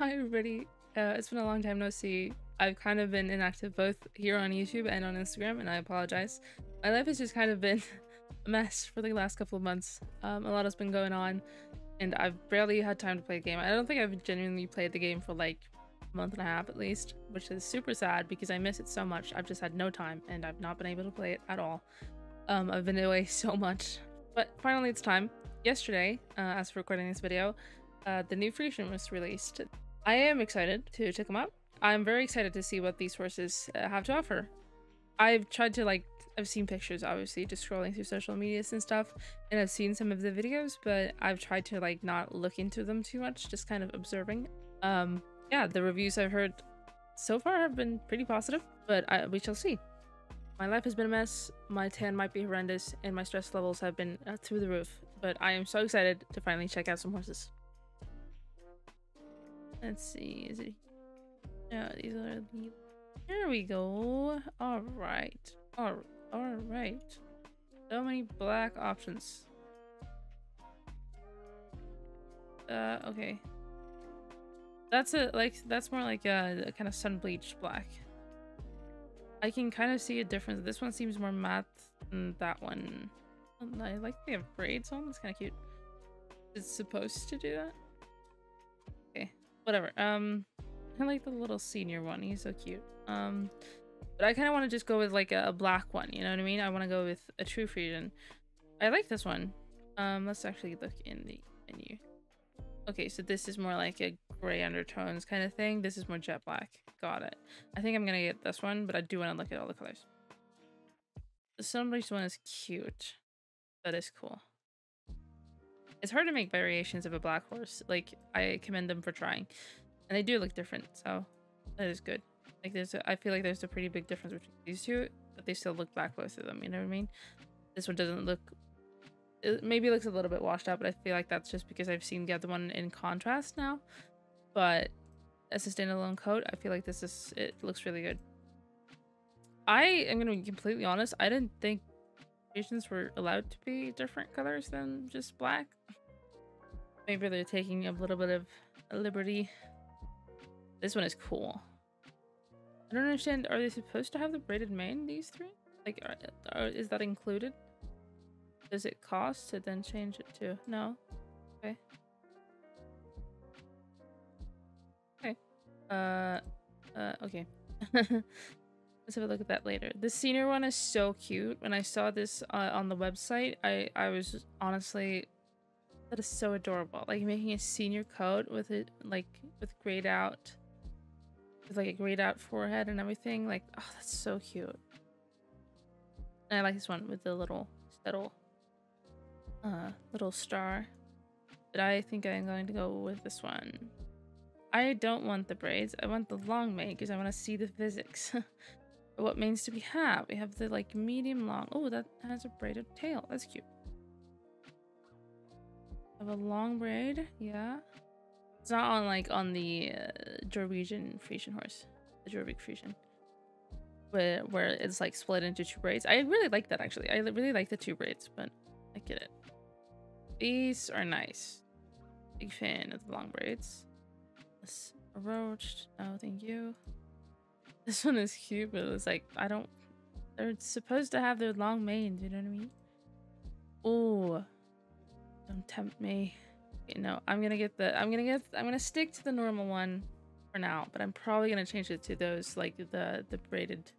Hi everybody, it's been a long time no see. I've kind of been inactive both here on YouTube and on Instagram, and I apologize. My life has just kind of been a mess for the last couple of months. A lot has been going on, and I've barely had time to play the game. I don't think I've genuinely played the game for like a month and a half at least, which is super sad because I miss it so much. I've just had no time, and I've not been able to play it at all. I've been away so much, but finally it's time. Yesterday, as for recording this video, the new Friesian was released. I am excited to check them out. I'm very excited to see what these horses have to offer. I've tried to I've seen pictures, obviously, just scrolling through social medias and stuff, and I've seen some of the videos, but I've tried to not look into them too much, just kind of observing. Yeah, the reviews I've heard so far have been pretty positive, but we shall see. My life has been a mess, my tan might be horrendous, and my stress levels have been through the roof, but I am so excited to finally check out some horses. Let's see, is it... Yeah, these are the... There we go. Alright. Alright. So many black options. Okay. That's that's more like a kind of sun bleached black. I can kind of see a difference. This one seems more matte than that one. I like they have braids on. It's kind of cute. It's supposed to do that. Okay, whatever. I like the little senior one. He's so cute. But I kind of want to just go with like a black one. You know what I mean? I want to go with a true Friesian. I like this one. Let's actually look in the menu. Okay, so this is more like a gray undertones kind of thing. This is more jet black. Got it. I think I'm gonna get this one, but I do want to look at all the colors. The sunbleached one is cute. That is cool. It's hard to make variations of a black horse. Like, I commend them for trying. And they do look different, so that is good. Like, I feel like there's a pretty big difference between these two, but they still look black, both of them, you know what I mean? This one doesn't look... It maybe looks a little bit washed out, but I feel like that's just because I've seen the other one in contrast now. But as a standalone coat, I feel like it looks really good. I am going to be completely honest, I didn't think Friesians were allowed to be different colors than just black. Maybe they're taking a little bit of a liberty. This one is cool. I don't understand, are they supposed to have the braided mane, these three? Like, is that included? Does it cost to then change it to? No? Okay. Okay. Okay. Let's have a look at that later. The senior one is so cute. When I saw this on the website, I was honestly... That is so adorable. Like, making a senior coat with it, like, with grayed out... With, like, a grayed out forehead and everything. Like, oh, that's so cute. And I like this one with the little star. But I think I'm going to go with this one. I don't want the braids. I want the long mane because I want to see the physics. What manes do we have? We have the like medium long. Oh, that has a braided tail. That's cute. I have a long braid. Yeah. It's not on the Jorvik Friesian horse. The Jorvik Friesian. Where it's like split into two braids. I really like that actually. I really like the two braids, but I get it. These are nice. Big fan of the long braids. This roached. Oh, thank you. This one is cute, but it's like they're supposed to have their long manes, you know what I mean? Oh, don't tempt me. Okay, no, I'm gonna stick to the normal one for now, but I'm probably gonna change it to those like the braided,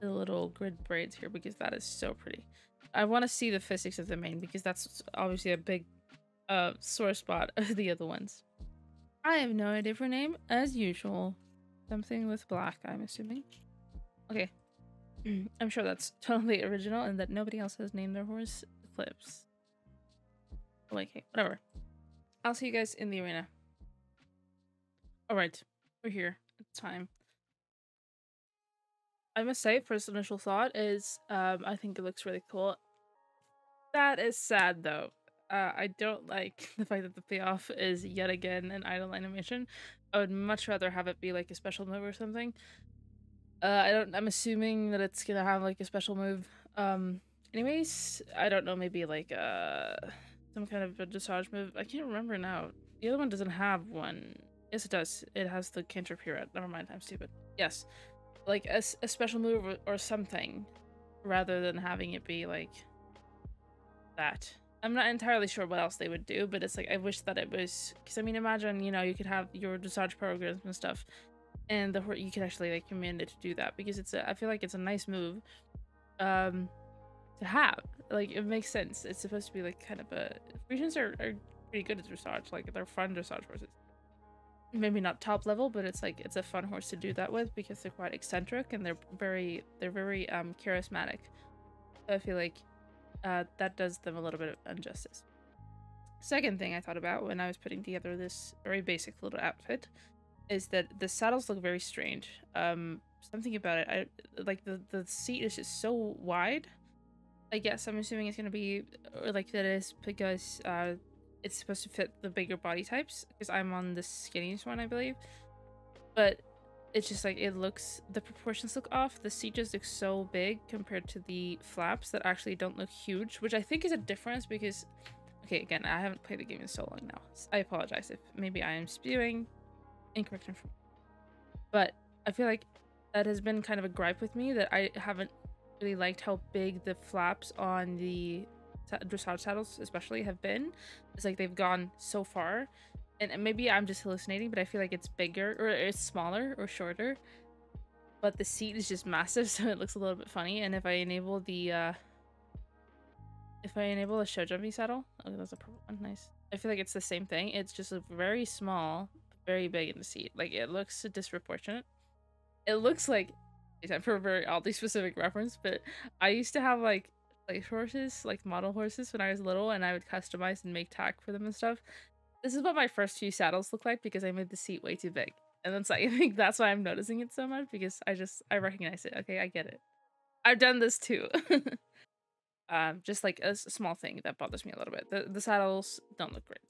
the little grid braids here because that is so pretty. I want to see the physics of the mane because that's obviously a big sore spot of the other ones. I have no idea for name as usual. Something with black, I'm assuming. Okay. I'm sure that's totally original and that nobody else has named their horse Eclipse. Oh, okay, whatever. I'll see you guys in the arena. Alright, we're here. It's time. I must say, first initial thought is, I think it looks really cool. That is sad, though. I don't like the fact that the payoff is yet again an idle animation. I would much rather have it be like a special move or something. I'm assuming that it's gonna have like a special move. Anyways, I don't know, maybe like some kind of a dressage move. I can't remember now. The other one doesn't have one. Yes, it does. It has the 𝘚𝘵𝘘𝘢𝘪. Never mind, I'm stupid. Yes. Like a special move or something, rather than having it be like that. I'm not entirely sure what else they would do, but it's like I wish that it was, because I mean, imagine, you know, you could have your dressage programs and stuff, and you could actually like command it to do that, because I feel like it's a nice move to have. Like, it makes sense. It's supposed to be like kind of a Friesians are pretty good at dressage. Like, they're fun dressage horses. Maybe not top level, but it's like it's a fun horse to do that with because they're quite eccentric and they're very charismatic. So I feel like that does them a little bit of injustice. Second thing I thought about when I was putting together this very basic little outfit is that the saddles look very strange. Something about it, I like the seat is just so wide. I guess I'm assuming it's gonna be like that is because it's supposed to fit the bigger body types, because I'm on the skinniest one, I believe. But it's just like the proportions look off. The seat just looks so big compared to the flaps that actually don't look huge, which I think is a difference because, okay, again, I haven't played the game in so long now. So I apologize if maybe I am spewing incorrect information. But I feel like that has been kind of a gripe with me, that I haven't really liked how big the flaps on the dressage saddles especially have been. It's like they've gone so far, and maybe I'm just hallucinating, but I feel like it's bigger or it's smaller or shorter, but the seat is just massive, so it looks a little bit funny. And if I enable the 𝘠jumping saddle, oh, that's a purple one, nice. I feel like it's the same thing. It's just a very small, very big in the seat. Like, it looks disproportionate. It looks like, for a very oddly specific reference, but I used to have like place horses, like model horses, when I was little, and I would customize and make tack for them and stuff. This is what my first few saddles look like, because I made the seat way too big. And that's like, I think that's why I'm noticing it so much, because I recognize it. Okay, I get it. I've done this too. Just like a small thing that bothers me a little bit. The saddles don't look great.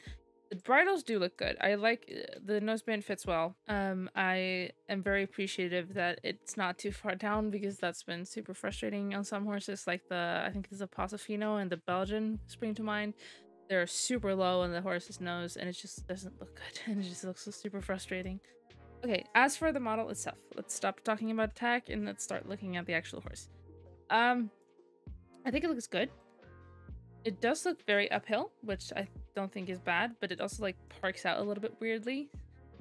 The bridles do look good. I like the noseband fits well. I am very appreciative that it's not too far down, because that's been super frustrating on some horses, like I think there's a Posofino and the Belgian spring to mind. They're super low on the horse's nose, and it just doesn't look good, and it just looks so super frustrating. Okay, as for the model itself, let's stop talking about attack and let's start looking at the actual horse. I think it looks good. It does look very uphill, which I don't think is bad, but it also like parks out a little bit weirdly,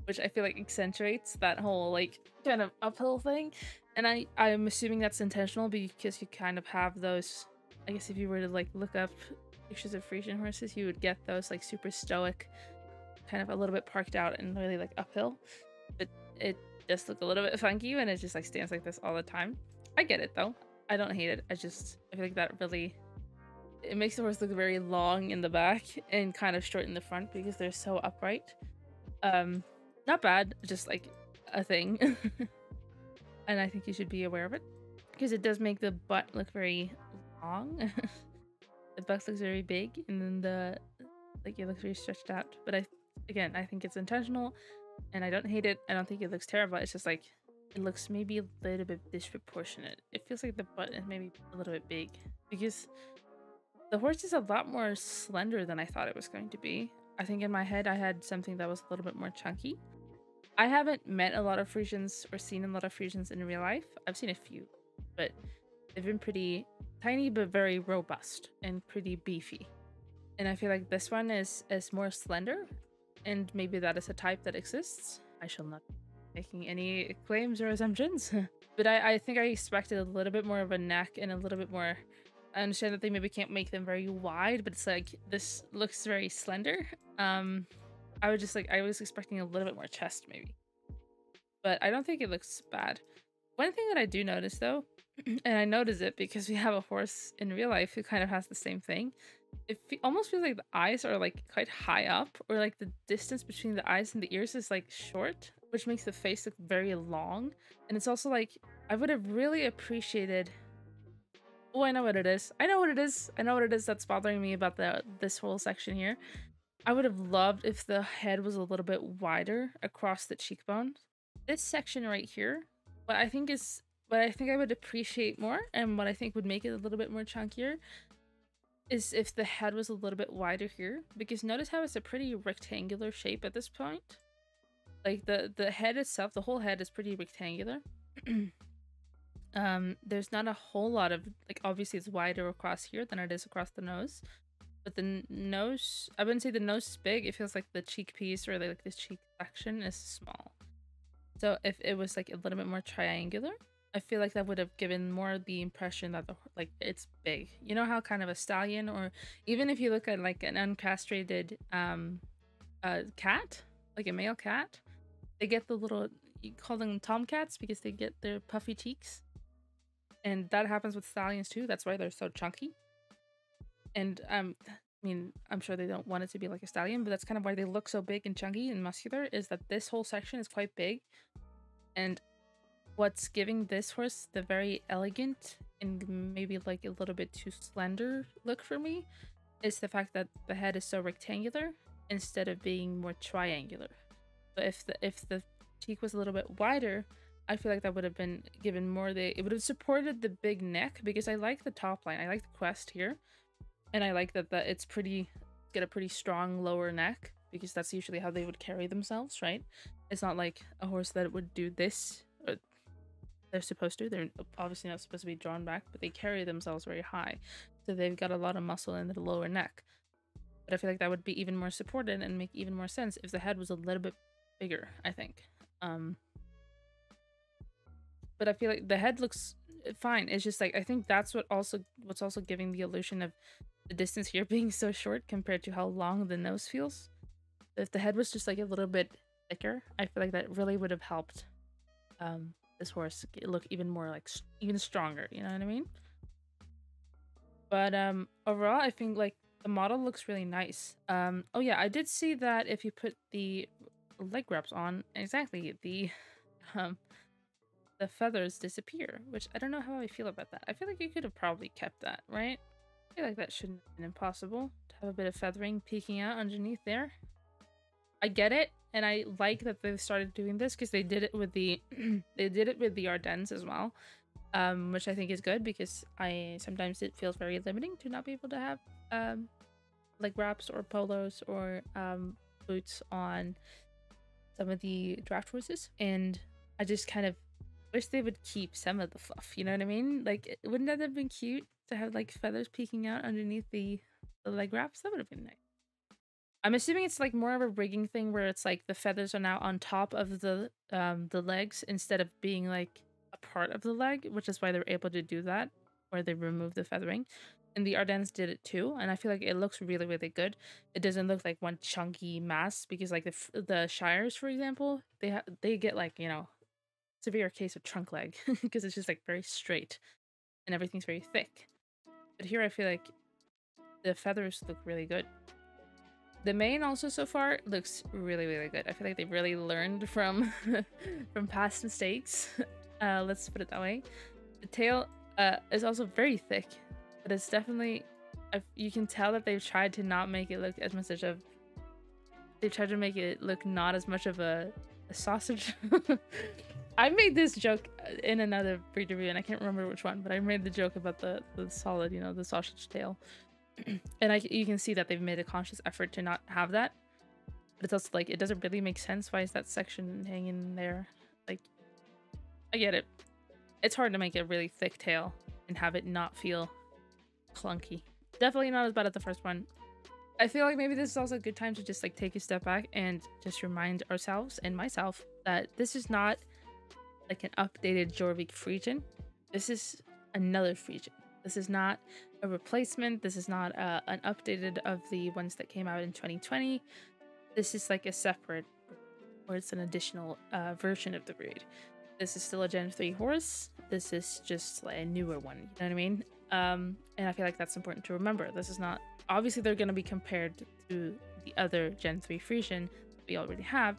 which I feel like accentuates that whole like kind of uphill thing. And I'm assuming that's intentional, because you kind of have those, I guess if you were to like look up pictures of Friesian horses, you would get those like super stoic, kind of a little bit parked out and really like uphill. But it does look a little bit funky when it just like stands like this all the time. I get it though. I don't hate it. I feel like that really, it makes the horse look very long in the back and kind of short in the front because they're so upright. Not bad, just like a thing. And I think you should be aware of it, because it does make the butt look very long. The butt looks very big, and then it looks very stretched out. But I think it's intentional, and I don't hate it. I don't think it looks terrible. It's just like, it looks maybe a little bit disproportionate. It feels like the butt is maybe a little bit big, because the horse is a lot more slender than I thought it was going to be. I think in my head I had something that was a little bit more chunky. I haven't met a lot of Friesians or seen a lot of Friesians in real life. I've seen a few, but they've been pretty tiny but very robust and pretty beefy. And I feel like this one is more slender, and maybe that is a type that exists. I shall not be making any claims or assumptions. But I think I expected a little bit more of a neck and a little bit more. I understand that they maybe can't make them very wide, but it's like, this looks very slender. I was expecting a little bit more chest maybe, but I don't think it looks bad. One thing that I do notice though, and I notice it because we have a horse in real life who kind of has the same thing. It almost feels like the eyes are like quite high up, or like the distance between the eyes and the ears is like short, which makes the face look very long. And it's also like, I would have really appreciated, oh, I know what it is. I know what it is that's bothering me about this whole section here. I would have loved if the head was a little bit wider across the cheekbones. This section right here, what I think I would appreciate more, and what I think would make it a little bit more chunkier, is if the head was a little bit wider here. Because notice how it's a pretty rectangular shape at this point. Like the head itself, the whole head is pretty rectangular. There's not a whole lot of, like, obviously it's wider across here than it is across the nose, but the nose, I wouldn't say the nose is big. It feels like the cheek piece or like this cheek section is small. So if it was like a little bit more triangular, I feel like that would have given more the impression that like it's big. You know how kind of a stallion, or even if you look at like an uncastrated cat, like a male cat, they get the little, you call them tomcats because they get their puffy cheeks. And that happens with stallions too. That's why they're so chunky. And I mean, I'm sure they don't want it to be like a stallion, but that's kind of why they look so big and chunky and muscular, is that this whole section is quite big. And what's giving this horse the very elegant and maybe like a little bit too slender look for me is the fact that the head is so rectangular instead of being more triangular. So if the cheek was a little bit wider, I feel like that would have been given more, it would have supported the big neck, because I like the top line. I like the crest here. And I like that it's get a pretty strong lower neck, because that's usually how they would carry themselves, right? It's not like a horse that would do this, or they're supposed to. They're obviously not supposed to be drawn back, but they carry themselves very high. So they've got a lot of muscle in the lower neck. But I feel like that would be even more supported and make even more sense if the head was a little bit bigger, I think. But I feel like the head looks fine. It's just like, I think that's what's also giving the illusion of the distance here being so short compared to how long the nose feels. If the head was just like a little bit thicker, I feel like that really would have helped this horse look even more like even stronger, you know what I mean? But overall, I think like the model looks really nice. Oh yeah, I did see that if you put the leg wraps on, exactly, the feathers disappear, which I don't know how I feel about that. I feel like you could have probably kept that, right? I feel like that shouldn't have been impossible to have a bit of feathering peeking out underneath there. I get it, and I like that they've started doing this, because they did it with the they did it with the Ardennes as well, which I think is good, because sometimes it feels very limiting to not be able to have leg wraps or polos or boots on some of the draft horses, and I just kind of wish they would keep some of the fluff, you know what I mean? Like, wouldn't that have been cute to have like feathers peeking out underneath the leg wraps? That would have been nice. I'm assuming it's like more of a rigging thing where it's like the feathers are now on top of the legs instead of being like a part of the leg, which is why they're able to do that, where they remove the feathering. And the Ardennes did it too, and I feel like it looks really, really good. It doesn't look like one chunky mass, because like the Shires, for example, they get like, you know, severe case of trunk leg, because it's just like very straight and everything's very thick. But here I feel like the feathers look really good. The mane also so far looks really, really good. I feel like they really learned from from past mistakes. Let's put it that way. The tail is also very thick, but it's definitely, you can tell that they've tried to not make it look as much of, they've tried to make it look not as much of a sausage. I made this joke in another breed review, and I can't remember which one, but I made the joke about the solid, you know, the sausage tail. And you can see that they've made a conscious effort to not have that. But it's also like, it doesn't really make sense. Why is that section hanging there? Like, I get it. It's hard to make a really thick tail and have it not feel clunky. Definitely not as bad as the first one. I feel like maybe this is also a good time to just like take a step back and just remind ourselves and myself that this is not like an updated Jorvik Friesian. This is another Friesian. This is not a replacement. This is not an updated of the ones that came out in 2020. This is like a separate, or it's an additional version of the breed. This is still a Gen 3 horse. This is just like a newer one. You know what I mean? And I feel like that's important to remember. This is not, obviously they're going to be compared to the other Gen 3 Friesian we already have,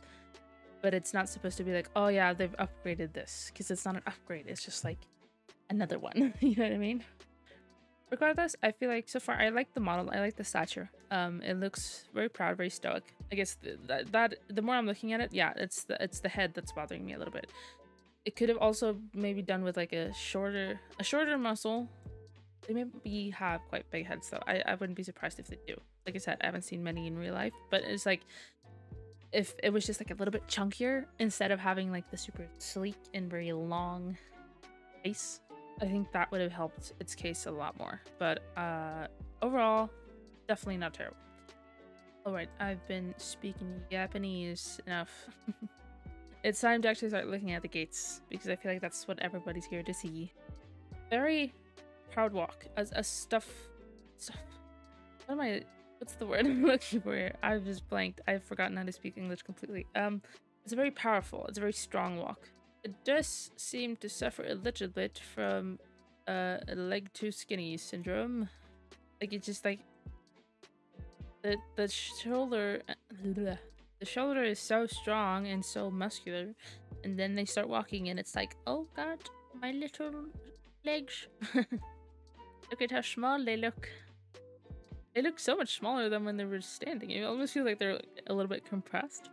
but it's not supposed to be like, oh yeah, they've upgraded this, because it's not an upgrade. It's just like another one. You know what I mean? Regardless, I feel like so far I like the model. I like the stature. It looks very proud, very stoic. I guess that the more I'm looking at it, yeah, it's the head that's bothering me a little bit. It could have also maybe done with like a shorter muscle. They maybe have quite big heads though. I wouldn't be surprised if they do. Like I said, I haven't seen many in real life, but it's like if it was just like a little bit chunkier instead of having like the super sleek and very long face. I think that would have helped its case a lot more. But overall, definitely not terrible. Alright, I've been speaking Japanese enough. It's time to actually start looking at the gates, because I feel like that's what everybody's here to see. Very proud walk. As a stuff. What's the word I'm looking for here? I've just blanked. I've forgotten how to speak English completely. It's a very powerful, it's a very strong walk. It does seem to suffer a little bit from a leg too skinny syndrome. Like it's just like the shoulder is so strong and so muscular, and then they start walking and it's like, oh god, my little legs. Look at how small they look. They look so much smaller than when they were standing. It almost feels like they're a little bit compressed.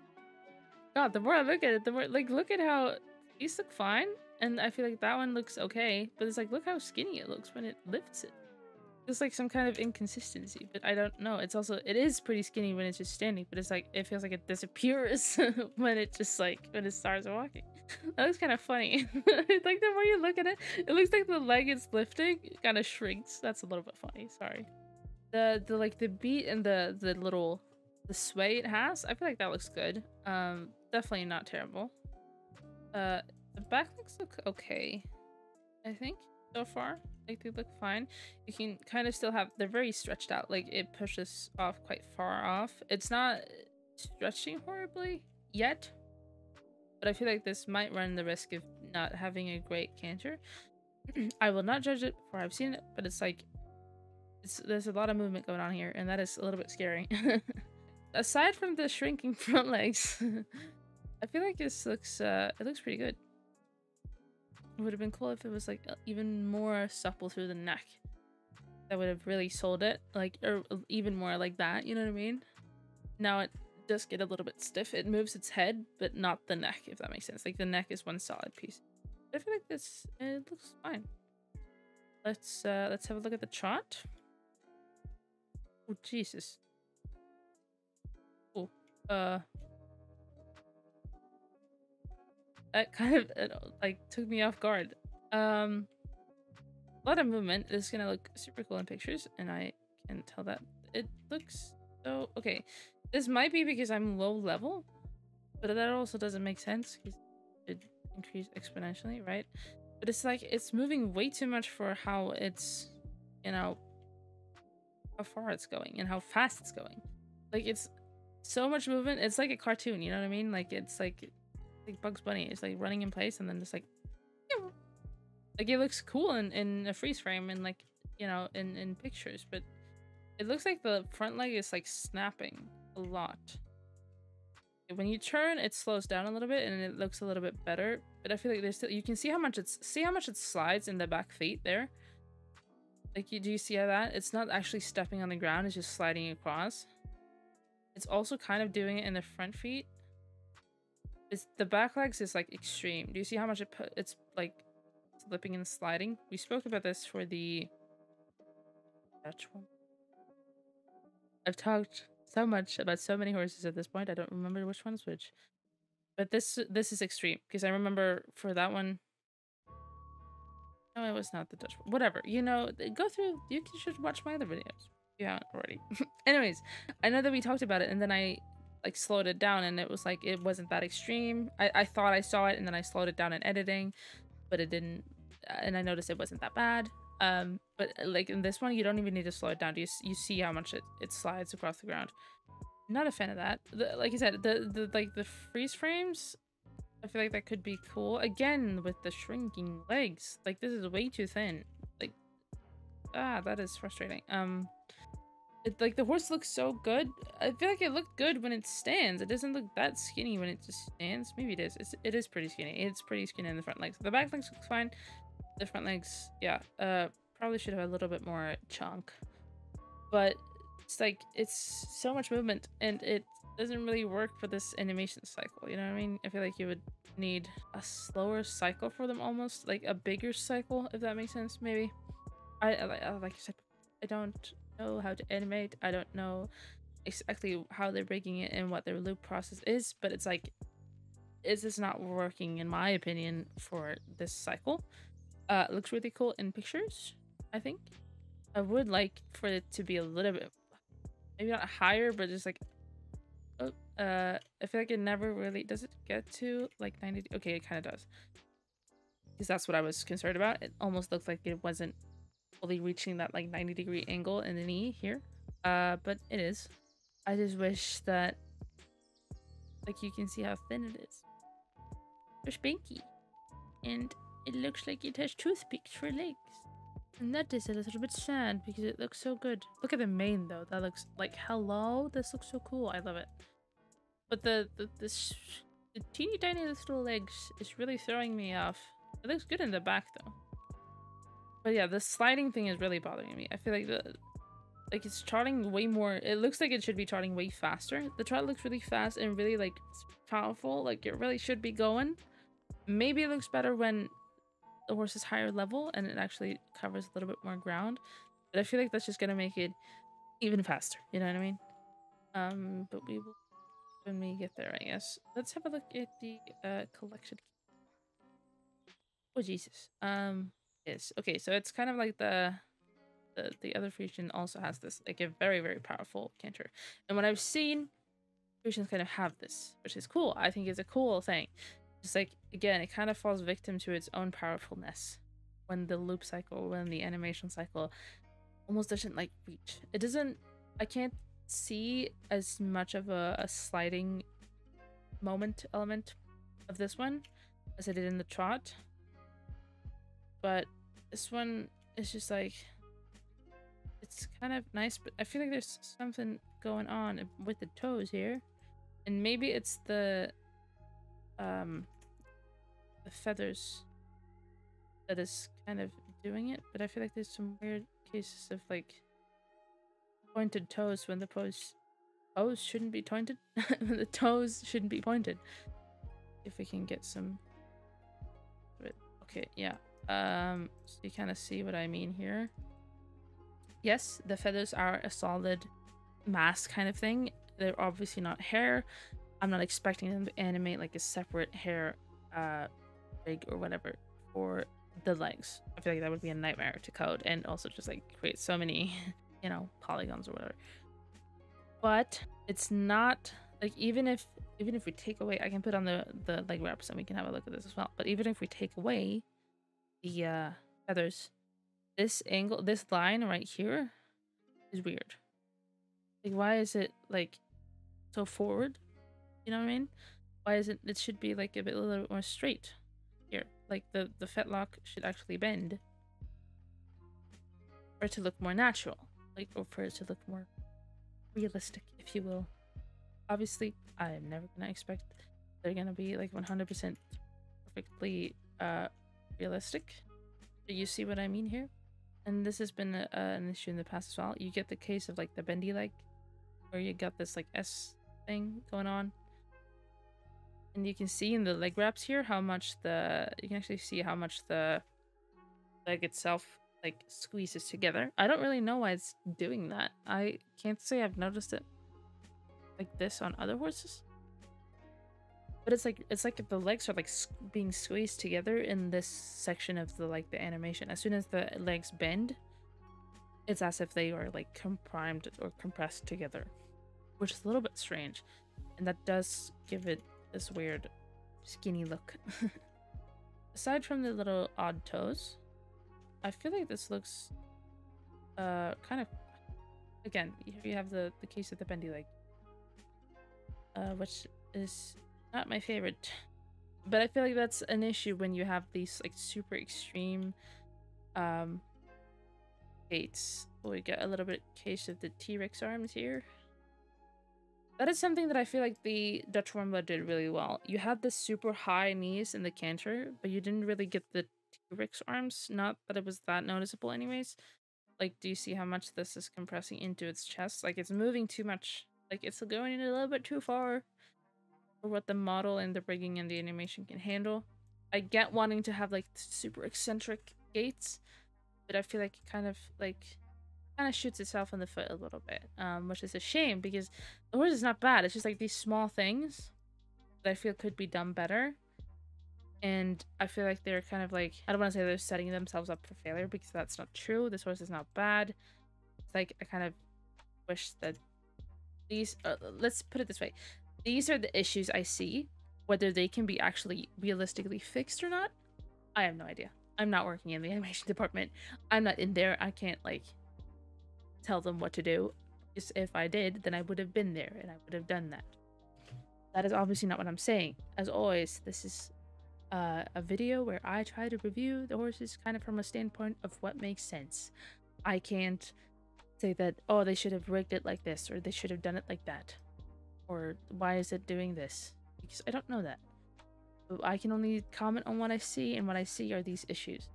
God, the more I look at it, the more like, look at how these look fine, and I feel like that one looks okay, but it's like, look how skinny it looks when it lifts it. It's like some kind of inconsistency, but I don't know. It's also, it is pretty skinny when it's just standing, but it's like, it feels like it disappears when it just like, when it starts walking. That looks kind of funny. It's like the more you look at it, it looks like the leg it's lifting kind of shrinks. That's a little bit funny, sorry. The like the beat and the sway it has, I feel like that looks good. Definitely not terrible. The back legs look okay, I think, so far. Like they look fine. You can kind of still have, they're very stretched out, like it pushes off quite far off. It's not stretching horribly yet, but I feel like this might run the risk of not having a great canter. I will not judge it before I've seen it, but it's like, there's a lot of movement going on here, and that is a little bit scary. Aside from the shrinking front legs, I feel like this looks it looks pretty good. It would have been cool if it was like even more supple through the neck. That would have really sold it, like, or even more like that, you know what I mean? Now it does get a little bit stiff. It moves its head, but not the neck, if that makes sense. Like the neck is one solid piece. But I feel like this, it looks fine. Let's have a look at the chart. Oh Jesus. Oh, that kind of like took me off guard. A lot of movement. This is gonna look super cool in pictures, and I can tell that it looks so okay. This might be because I'm low level, but that also doesn't make sense because it increased exponentially, right? But it's like it's moving way too much for how it's, you know, how far it's going and how fast it's going. Like it's so much movement. It's like a cartoon, you know what I mean? Like it's like Bugs Bunny. It's like running in place and then just like it looks cool in a freeze frame and like, you know, in pictures, but it looks like the front leg is like snapping a lot. When you turn, it slows down a little bit and it looks a little bit better, but I feel like there's still, you can see how much it slides in the back feet there. Like, do you see how that? It's not actually stepping on the ground, it's just sliding across. It's also kind of doing it in the front feet. The back legs is like extreme. Do you see how much it's like slipping and sliding? We spoke about this for the Dutch one. I've talked so much about so many horses at this point, I don't remember which one's which. But this is extreme, because I remember for that one. No, it was not the Dutch one. Whatever, you know, go through. You should watch my other videos if you haven't already. Anyways, I know that we talked about it, and then I like slowed it down, and it was like it wasn't that extreme. I thought I saw it, and then I slowed it down in editing, but it didn't. And I noticed it wasn't that bad. But like in this one, you don't even need to slow it down. You see how much it slides across the ground. Not a fan of that. Like I said, the freeze frames, I feel like that could be cool. Again, with the shrinking legs, like this is way too thin. Like, that is frustrating. Like the horse looks so good. I feel like it looked good when it stands. It doesn't look that skinny when it just stands. Maybe it is. It is pretty skinny. It's pretty skinny in the front legs. The back legs looks fine. The front legs, yeah. Probably should have a little bit more chunk, but it's like it's so much movement and it doesn't really work for this animation cycle, you know what I mean? I feel like you would need a slower cycle for them, almost like a bigger cycle, if that makes sense. Maybe like I said, I don't know how to animate. I don't know exactly how they're breaking it and what their loop process is, but it's like, is this not working in my opinion for this cycle? It looks really cool in pictures, I think. I would like for it to be a little bit, maybe not higher, but just like, I feel like it never really, does it get to like 90? Okay, it kind of does. Because that's what I was concerned about. It almost looked like it wasn't fully reaching that like 90-degree angle in the knee here. But it is. I just wish that, like, you can see how thin it is. It's pinky. And it looks like it has toothpicks for legs. And that is a little bit sad because it looks so good. Look at the mane though. That looks like, hello, this looks so cool. I love it. But the teeny tiny little legs is really throwing me off. It looks good in the back though. But yeah, the sliding thing is really bothering me. I feel like it's charting way more. It looks like it should be charting way faster. The chart looks really fast and really like powerful. Like it really should be going. Maybe it looks better when the horse is higher level and it actually covers a little bit more ground. But I feel like that's just gonna make it even faster. You know what I mean? But we will when we get there, I guess. Let's have a look at the collection. Oh Jesus. Yes. Okay, so it's kind of like the other Friesian also has this, like a very, very powerful canter. And what I've seen, Friesians kind of have this, which is cool. I think it's a cool thing. Just like, again, it kind of falls victim to its own powerfulness when the loop cycle, when the animation cycle almost doesn't like reach. It doesn't, I can't see as much of a sliding element of this one as I did in the trot. But this one is just like, it's kind of nice, but I feel like there's something going on with the toes here. And maybe it's the feathers that is kind of doing it, but I feel like there's some weird cases of like pointed toes when the toes shouldn't be pointed. The toes shouldn't be pointed. If we can get some, okay, yeah. So you kind of see what I mean here. Yes, the feathers are a solid mask kind of thing. They're obviously not hair. I'm not expecting them to animate like a separate hair rig or whatever for the legs. I feel like that would be a nightmare to code and also just like create so many, you know, polygons or whatever. But it's not like, even if we take away, I can put on the leg wraps and we can have a look at this as well. But even if we take away the feathers, this angle, this line right here is weird. Like, why is it like so forward? You know what I mean? Why is it should be like a little bit more straight here? Like the fetlock should actually bend for it to look more natural, like, or for it to look more realistic, if you will. Obviously, I'm never gonna expect they're gonna be like 100% perfectly realistic. Do you see what I mean here? And this has been an issue in the past as well. You get the case of like the bendy leg, where you got this like S thing going on. And you can see in the leg wraps here how much you can actually see how much the leg itself like squeezes together. I don't really know why it's doing that. I can't say I've noticed it like this on other horses. But it's like the legs are like being squeezed together in this section of the animation. As soon as the legs bend, it's as if they are like comprimed or compressed together, which is a little bit strange, and that does give it this weird skinny look. Aside from the little odd toes, I feel like this looks kind of, again, here you have the case of the bendy leg, which is not my favorite, but I feel like that's an issue when you have these like super extreme gaits. We get a little bit case of the T-Rex arms here. That is something that I feel like the Dutch Warmblood did really well. You had the super high knees in the canter, but you didn't really get the T-Rex arms. Not that it was that noticeable anyways. Like, do you see how much this is compressing into its chest? Like, it's moving too much. Like, it's going a little bit too far for what the model and the rigging and the animation can handle. I get wanting to have like super eccentric gaits, but I feel like it kind of like kind of shoots itself in the foot a little bit, which is a shame because the horse is not bad. It's just like these small things that I feel could be done better. And I feel like they're kind of like, I don't want to say they're setting themselves up for failure because that's not true. This horse is not bad. It's like, I kind of wish that these, let's put it this way. These are the issues I see. Whether they can be actually realistically fixed or not, I have no idea. I'm not working in the animation department. I'm not in there. I can't like tell them what to do. Just if I did, then I would have been there and I would have done that. That is obviously not what I'm saying. As always, this is a video where I try to review the horses kind of from a standpoint of what makes sense. I can't say that, oh, they should have rigged it like this, or they should have done it like that, or why is it doing this, because I don't know that. I can only comment on what I see, and what I see are these issues.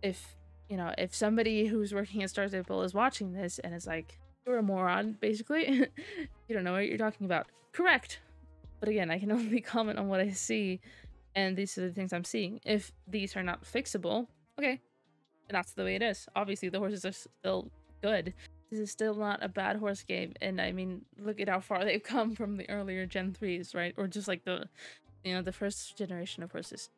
If, you know, if somebody who's working at 𝖲te𝖺 is watching this and is like, you're a moron, basically, you don't know what you're talking about. Correct. But again, I can only comment on what I see, and these are the things I'm seeing. If these are not fixable, okay, that's the way it is. Obviously, the horses are still good. This is still not a bad horse game, and I mean, look at how far they've come from the earlier Gen 3s, right? Or just like the, you know, the first generation of horses.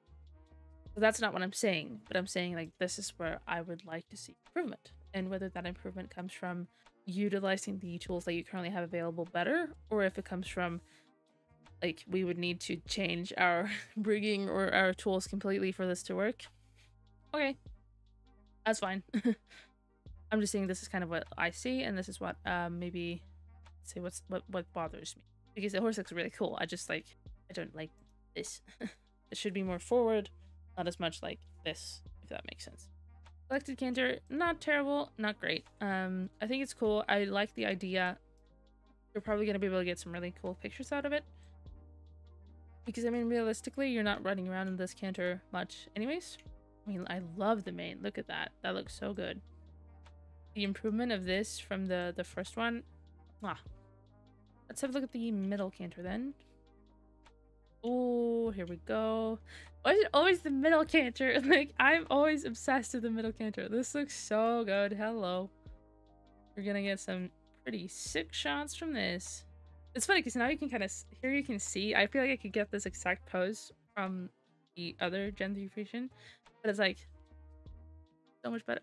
So that's not what I'm saying, but I'm saying like this is where I would like to see improvement, and whether that improvement comes from utilizing the tools that you currently have available better, or if it comes from like we would need to change our rigging or our tools completely for this to work. Okay, that's fine. I'm just saying this is kind of what I see, and this is what maybe say what bothers me, because the horse looks really cool. I just like, I don't like this. It should be more forward, not as much like this, if that makes sense. Collected canter, not terrible, not great. I think it's cool. I like the idea. You're probably gonna be able to get some really cool pictures out of it, because I mean, realistically, you're not running around in this canter much anyways. I mean, I love the mane. Look at that. That looks so good. The improvement of this from the first one. Let's have a look at the middle canter then. Oh, here we go. Why is it always the middle canter? Like, I'm always obsessed with the middle canter. This looks so good. Hello. We're gonna get some pretty sick shots from this. It's funny because now you can kind of, here you can see, I feel like I could get this exact pose from the other Gen 3 Friesian, but it's like so much better.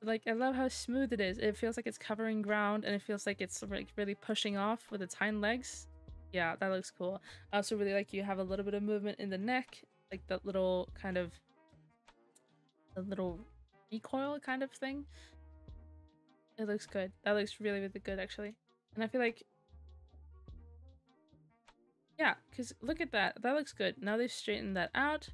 Like, I love how smooth it is. It feels like it's covering ground, and it feels like it's like really pushing off with its hind legs. Yeah, that looks cool. I also really like you have a little bit of movement in the neck, like that little kind of, the little recoil kind of thing. It looks good. That looks really, really good, actually. And I feel like, yeah, because look at that. That looks good. Now they've straightened that out.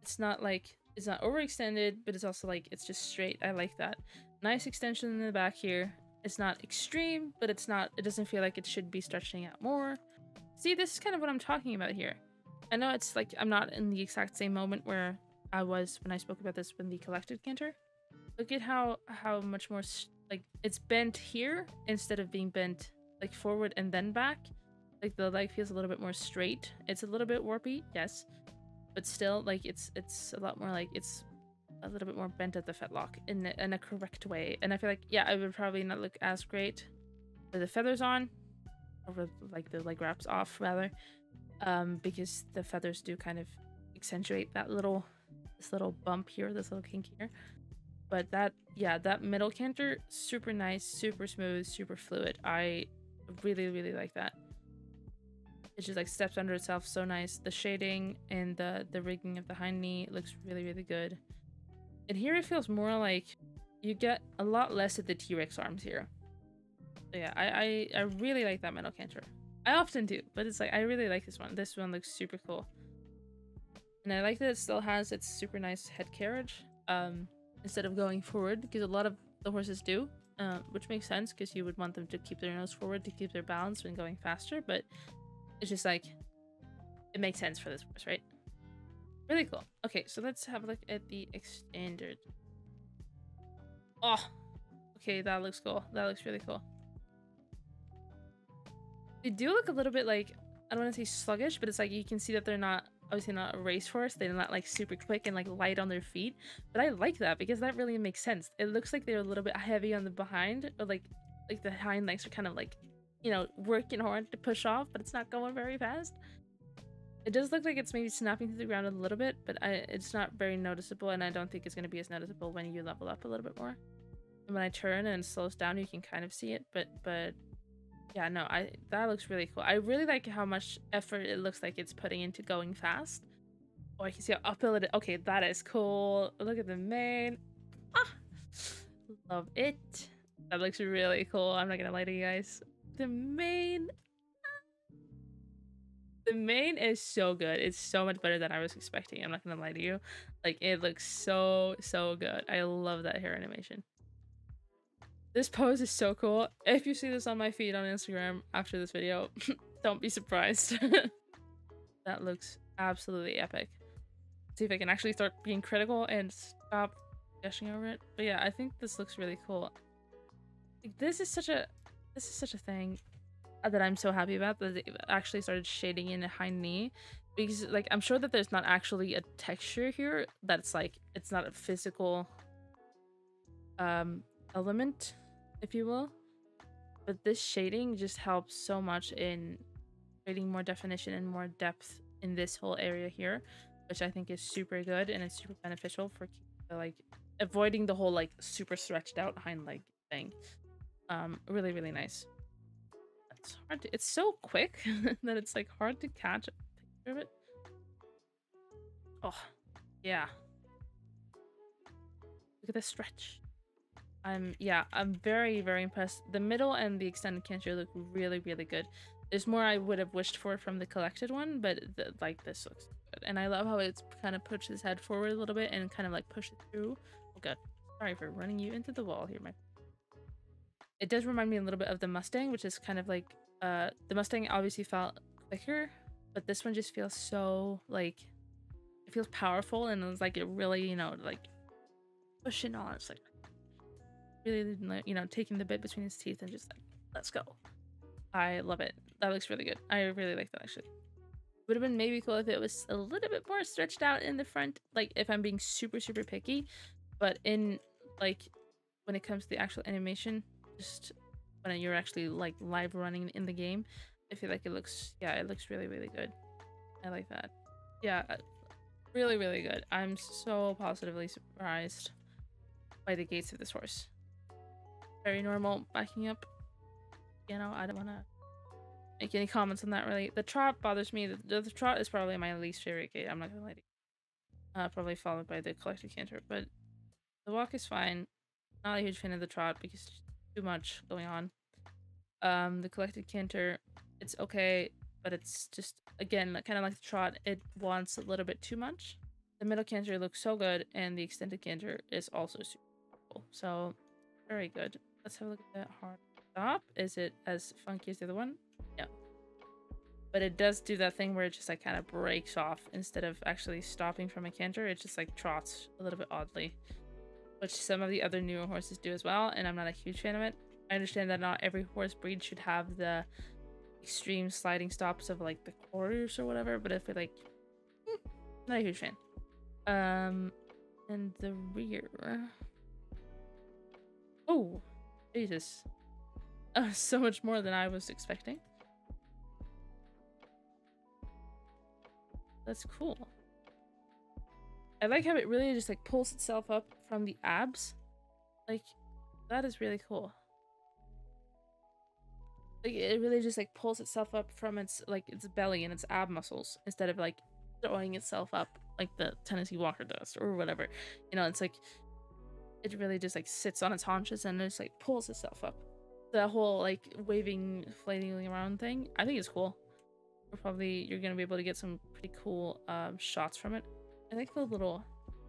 It's not like, it's not overextended, but it's also like, it's just straight. I like that. Nice extension in the back here. It's not extreme, but it's not, it doesn't feel like it should be stretching out more. See, this is kind of what I'm talking about here. I know it's like, I'm not in the exact same moment where I was when I spoke about this when the collected canter. Look at how much more, like, it's bent here instead of being bent like forward and then back. Like the leg feels a little bit more straight. It's a little bit warpy, yes, but still, like, it's a lot more like, it's a little bit more bent at the fetlock in a correct way. And I feel like, yeah, it would probably not look as great with the feathers on, or with like the leg wraps off rather, because the feathers do kind of accentuate that little, this little bump here, this little kink here. But that, yeah, that middle canter, super nice, super smooth, super fluid. I really, really like that. It just like steps under itself so nice. The shading and the rigging of the hind knee looks really, really good. And here it feels more like you get a lot less of the T-Rex arms here. So yeah, I really like that middle canter. I often do, but it's like, I really like this one. This one looks super cool. And I like that it still has its super nice head carriage. Instead of going forward, because a lot of the horses do, which makes sense because you would want them to keep their nose forward to keep their balance when going faster, but it's just like, it makes sense for this horse, right? Really cool. Okay, so let's have a look at the extended. Oh, okay, that looks cool. That looks really cool. They do look a little bit like, I don't want to say sluggish, but it's like you can see that they're not obviously not a racehorse. They're not like super quick and like light on their feet, but I like that because that really makes sense. It looks like they're a little bit heavy on the behind, or like the hind legs are kind of like, you know, working hard to push off, but it's not going very fast. It does look like it's maybe snapping to the ground a little bit, but it's not very noticeable, and I don't think it's going to be as noticeable when you level up a little bit more. And when I turn and it slows down, you can kind of see it, but yeah, no, that looks really cool. I really like how much effort it looks like it's putting into going fast. Oh, I can see how uphill it is. Okay, that is cool. Look at the mane. Ah, love it. That looks really cool. I'm not gonna lie to you guys. The mane. The mane is so good. It's so much better than I was expecting. I'm not gonna lie to you. Like, it looks so good. I love that hair animation. This pose is so cool. If you see this on my feed on Instagram after this video, don't be surprised. That looks absolutely epic. See if I can actually start being critical and stop gushing over it. But yeah, I think this looks really cool. Like, this is such a thing that I'm so happy about, that they actually started shading in the hind knee, because like I'm sure that there's not actually a texture here that's like, it's not a physical element, if you will, but this shading just helps so much in creating more definition and more depth in this whole area here, which I think is super good, and it's super beneficial for like avoiding the whole like super stretched out hind leg thing. Really nice. It's hard to, it's so quick that it's like hard to catch a picture of it. Oh yeah, look at this stretch. I'm very impressed. The middle and the extended canter look really good. There's more I would have wished for from the collected one, but like this looks good. And I love how it's kind of pushed his head forward a little bit and kind of like push it through. Oh god, sorry for running you into the wall here, my. It does remind me a little bit of the Mustang, which is kind of like the Mustang obviously felt quicker, but this one just feels so like, it feels powerful, and it's like it really, you know, like pushing on. It's like really, you know, taking the bit between his teeth and just like, let's go. I love it. That looks really good. I really like that actually. Would have been maybe cool if it was a little bit more stretched out in the front, like if I'm being super picky, but in like when it comes to the actual animation, just when you're actually like live running in the game, I feel like it looks, yeah, it looks really good. I like that. Yeah, really good. I'm so positively surprised by the gaits of this horse. Very normal. Backing up, you know, I don't want to make any comments on that really. The trot bothers me. The trot is probably my least favorite gait, I'm not gonna lie to you. Probably followed by the collected canter, but the walk is fine. Not a huge fan of the trot because there's too much going on. The collected canter, it's okay, but it's just, again, kind of like the trot, it wants a little bit too much. The middle canter looks so good, and the extended canter is also super cool. So very good. Let's have a look at that hard stop. Is it as funky as the other one? No. But it does do that thing where it just like kind of breaks off instead of actually stopping from a canter. It just like trots a little bit oddly, which some of the other newer horses do as well, and I'm not a huge fan of it. I understand that not every horse breed should have the extreme sliding stops of like the quarters or whatever, but if it like, not a huge fan. And the rear. Oh, Jesus. So much more than I was expecting. That's cool. I like how it really just like pulls itself up from the abs. Like, that is really cool. Like, it really just like pulls itself up from its like its belly and its ab muscles instead of like throwing itself up like the Tennessee Walker does or whatever. You know, it's like it really just like sits on its haunches and just like pulls itself up. The whole like waving, flailing around thing, I think it's cool. You're gonna be able to get some pretty cool shots from it. I like the little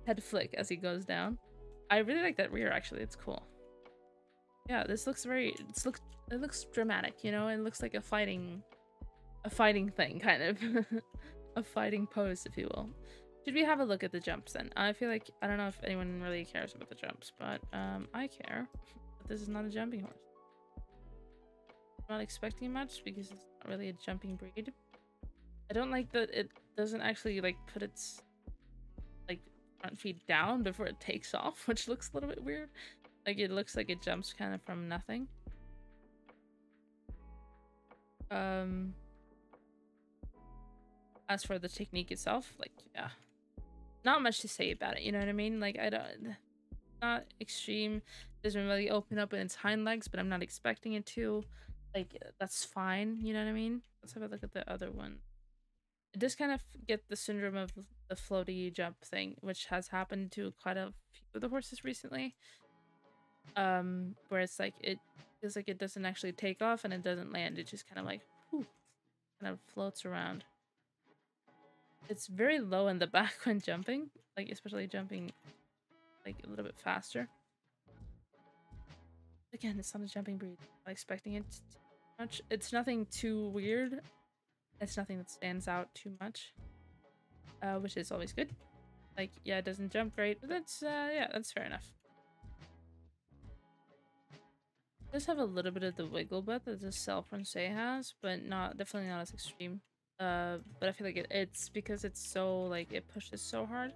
head flick as he goes down. I really like that rear actually. It's cool. Yeah, this looks it looks dramatic, you know. It looks like a fighting thing, kind of. A fighting pose, if you will. Should we have a look at the jumps then? I feel like, I don't know if anyone really cares about the jumps, but I care. But this is not a jumping horse. I'm not expecting much because it's not really a jumping breed. I don't like that doesn't actually like put its like front feet down before it takes off, which looks a little bit weird. Like it looks like it jumps kind of from nothing. As for the technique itself, like, yeah, not much to say about it, you know what I mean? Like, I don't, not extreme, doesn't really open up in its hind legs, but I'm not expecting it to. Like, that's fine, you know what I mean? Let's have a look at the other one. It does kind of get the syndrome of the floaty jump thing, which has happened to quite a few of the horses recently. Where it's like, it feels like it doesn't actually take off and it doesn't land, it just kind of like, whew, kind of floats around. It's very low in the back when jumping, like especially jumping like a little bit faster. Again, it's not a jumping breed. I'm not expecting it too much. It's nothing too weird. It's nothing that stands out too much, which is always good. Like, yeah, it doesn't jump great, but that's yeah, that's fair enough. It does have a little bit of the wiggle butt that the 𝘚 Friesian has, but definitely not as extreme. But I feel like it's because it's so like it pushes so hard,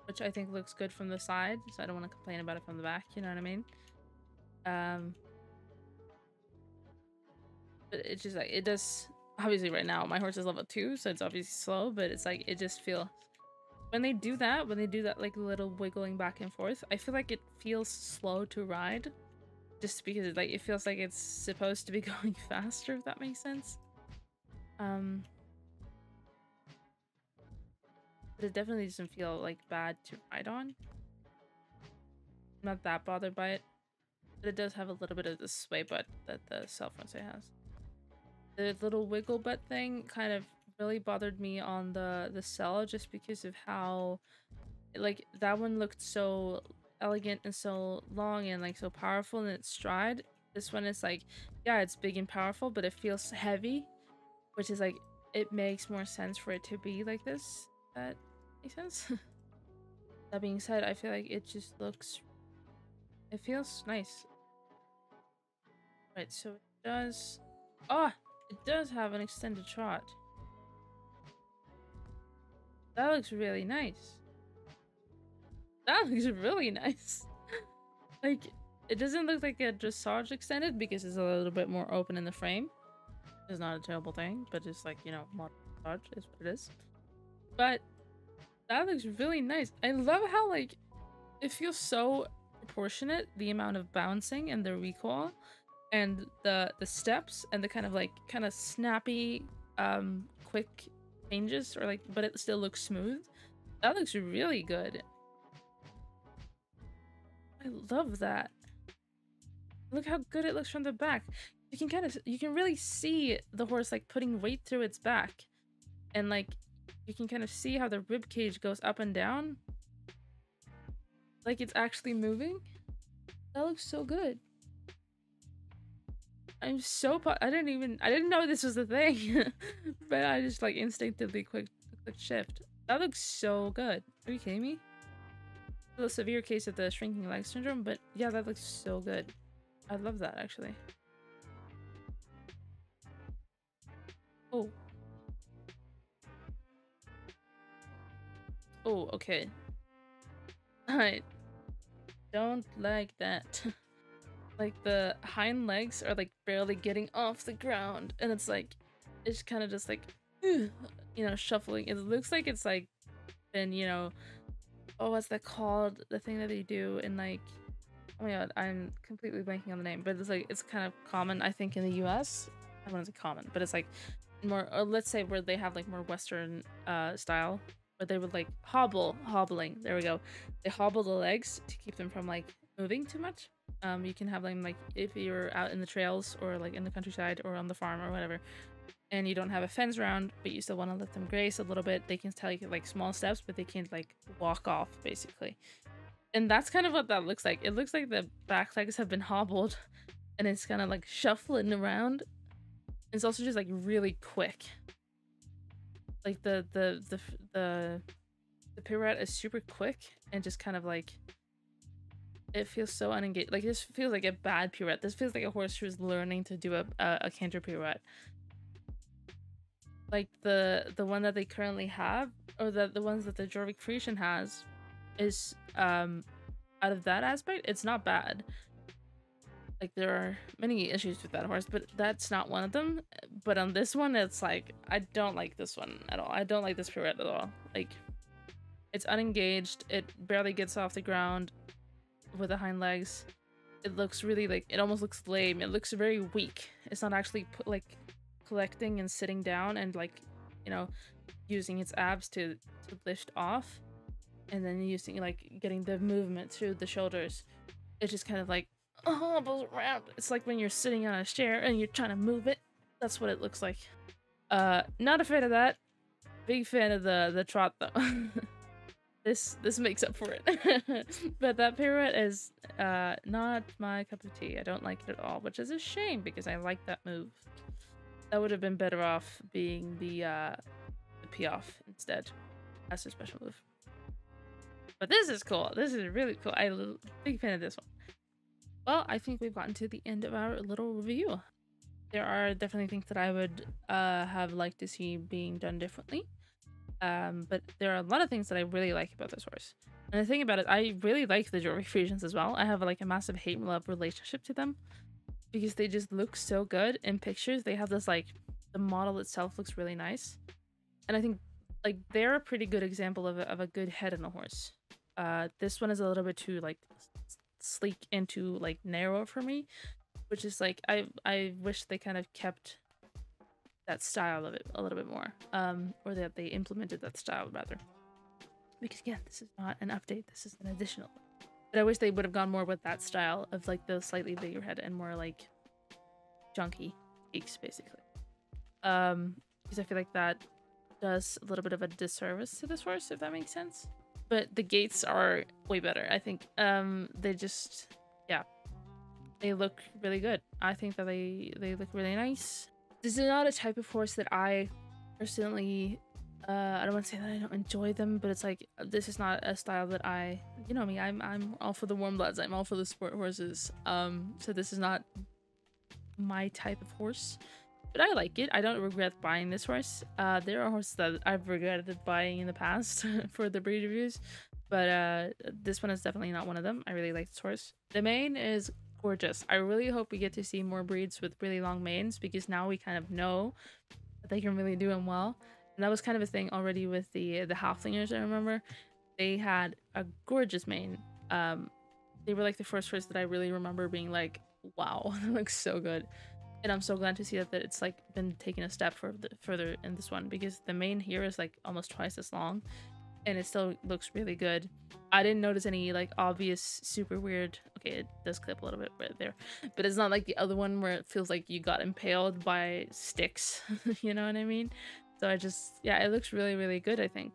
which I think looks good from the side, so I don't want to complain about it from the back, you know what I mean? But it's just like, it does, obviously right now my horse is level 2, so it's obviously slow, but it's like it just feels, when they do that like little wiggling back and forth, I feel like it feels slow to ride, just because like it feels like it's supposed to be going faster, if that makes sense. But it definitely doesn't feel like bad to ride on. I'm not that bothered by it, but it does have a little bit of the sway butt that the 𝘚 Friesian has. The little wiggle butt thing kind of really bothered me on the 𝘚, just because of how like that one looked so elegant and so long and like so powerful in its stride. This one is like, yeah, it's big and powerful, but it feels heavy, which is like, it makes more sense for it to be like this. That makes sense. That being said, I feel like it just looks, it feels nice. Right, so it does, it does have an extended trot. That looks really nice. That looks really nice. Like, it doesn't look like a dressage extended because it's a little bit more open in the frame. It's not a terrible thing, but just like, you know, modern dressage is what it is. But that looks really nice. I love how like it feels so proportionate, the amount of bouncing and the recoil and the steps and the kind of snappy quick changes, or like, but it still looks smooth. That looks really good. I love that. Look how good it looks from the back. You can really see the horse like putting weight through its back, and like you can kind of see how the rib cage goes up and down, like it's actually moving. That looks so good. I'm so I didn't know this was a thing, but I just like instinctively quick shift. That looks so good. Are you kidding me? A little severe case of the shrinking leg syndrome, but yeah, that looks so good. I love that actually. Oh. Oh, okay. I don't like that. Like the hind legs are like barely getting off the ground, and it's like, it's kind of just like, you know, shuffling. It looks like it's like been, you know, oh, what's that called? The thing that they do in like, oh my god, I'm completely blanking on the name, but it's like, it's kind of common, I think, in the US. I wouldn't say common, but it's like more, or let's say where they have like more Western style, where they would like hobbling. There we go. They hobble the legs to keep them from like moving too much. You can have them like if you're out in the trails or like in the countryside or on the farm or whatever, and you don't have a fence around, but you still want to let them graze a little bit. They can take like small steps, but they can't like walk off basically. And that's kind of what that looks like. It looks like the back legs have been hobbled, and it's kind of like shuffling around. It's also just like really quick. Like the pirouette is super quick and just kind of like, it feels so unengaged. Like this feels like a bad pirouette. This feels like a horse who's learning to do a canter pirouette. like the one that they currently have, or the ones that the Jorvik Friesian has, is out of that aspect, it's not bad. Like, there are many issues with that horse, but that's not one of them. But on this one, it's like, I don't like this one at all. I don't like this pirouette at all. Like, it's unengaged. It barely gets off the ground with the hind legs. It looks really, like, it almost looks lame. It looks very weak. It's not actually like collecting and sitting down and, like, you know, using its abs to lift off, and then using, like, getting the movement through the shoulders. It's just kind of like hobbles around. It's like when you're sitting on a chair and you're trying to move it. That's what it looks like. Not a fan of that. Big fan of the trot though. This makes up for it. But that pirouette is not my cup of tea. I don't like it at all, which is a shame because I like that move. That would have been better off being the piaffe instead as a special move. But this is cool. This is really cool. I'm a big fan of this one. Well, I think we've gotten to the end of our little review. There are definitely things that I would have liked to see being done differently. But there are a lot of things that I really like about this horse. And the thing about it, I really like the Jorvik Friesians as well. I have like a massive hate-love relationship to them because they just look so good in pictures. They have this, like, the model itself looks really nice. And I think, like, they're a pretty good example of a good head on a horse. This one is a little bit too, like, sleek and too, like, narrow for me, which is like, I wish they kind of kept that style of it a little bit more, or that they implemented that style rather, because again, this is not an update, this is an additional, but I wish they would have gone more with that style of, like, the slightly bigger head and more like junky cheeks basically, because I feel like that does a little bit of a disservice to this horse, if that makes sense. But the gaits are way better, I think. They just, yeah, they look really good. I think that they look really nice. This is not a type of horse that I personally, I don't want to say that I don't enjoy them, but it's like, this is not a style that I, you know me, I'm all for the warm bloods, I'm all for the sport horses. So this is not my type of horse, but I like it. I don't regret buying this horse. There are horses that I've regretted buying in the past for the breed reviews, but this one is definitely not one of them. I really like this horse. The mane is gorgeous. I really hope we get to see more breeds with really long manes, because now we kind of know that they can really do them well. And that was kind of a thing already with the halflingers. I remember they had a gorgeous mane. They were like the first horse that I really remember being like, wow, that looks so good. And I'm so glad to see that it's like been taken a step further in this one, because the mane here is like almost twice as long and it still looks really good. I didn't notice any like obvious super weird, okay, it does clip a little bit right there, but it's not like the other one where it feels like you got impaled by sticks. You know what I mean? So I just, yeah, it looks really, really good. I think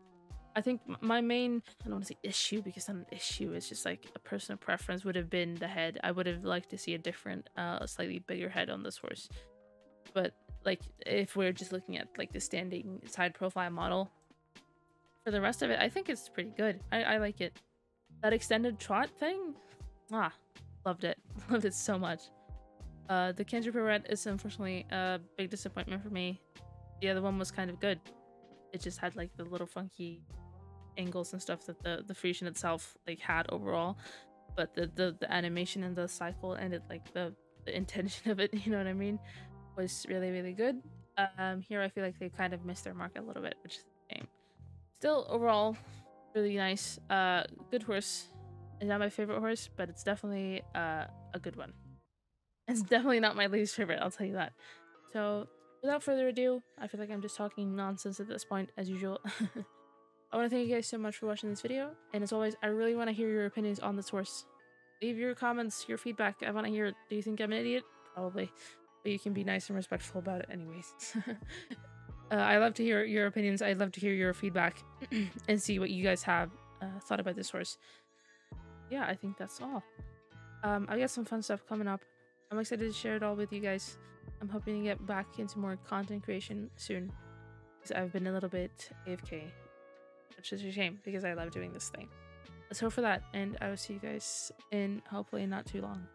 my main, I don't want to say issue, because it's not an issue, it's just like a personal preference, would have been the head. I would have liked to see a different, slightly bigger head on this horse. But like, if we're just looking at like the standing side profile model, for the rest of it, I think it's pretty good. I like it. That extended trot thing, loved it. Loved it so much. The Kenji pirouette is unfortunately a big disappointment for me. The other one was kind of good. It just had like the little funky angles and stuff that the Friesian itself like had overall, but the animation and the cycle and it, like the intention of it, you know what I mean, was really, really good. Here I feel like they kind of missed their mark a little bit, which is a shame. Still overall really nice. Good horse. It's not my favorite horse, but it's definitely a good one. It's definitely not my least favorite, I'll tell you that. So without further ado, I feel like I'm just talking nonsense at this point, as usual. I want to thank you guys so much for watching this video, and as always, I really want to hear your opinions on this horse. Leave your comments, your feedback. I want to hear it. Do you think I'm an idiot? Probably, but you can be nice and respectful about it anyways. I love to hear your opinions. I'd love to hear your feedback and see what you guys have thought about this horse. Yeah, I think that's all. I got some fun stuff coming up. I'm excited to share it all with you guys. I'm hoping to get back into more content creation soon, because I've been a little bit AFK, which is a shame because I love doing this thing. Let's hope for that, and I will see you guys in hopefully not too long.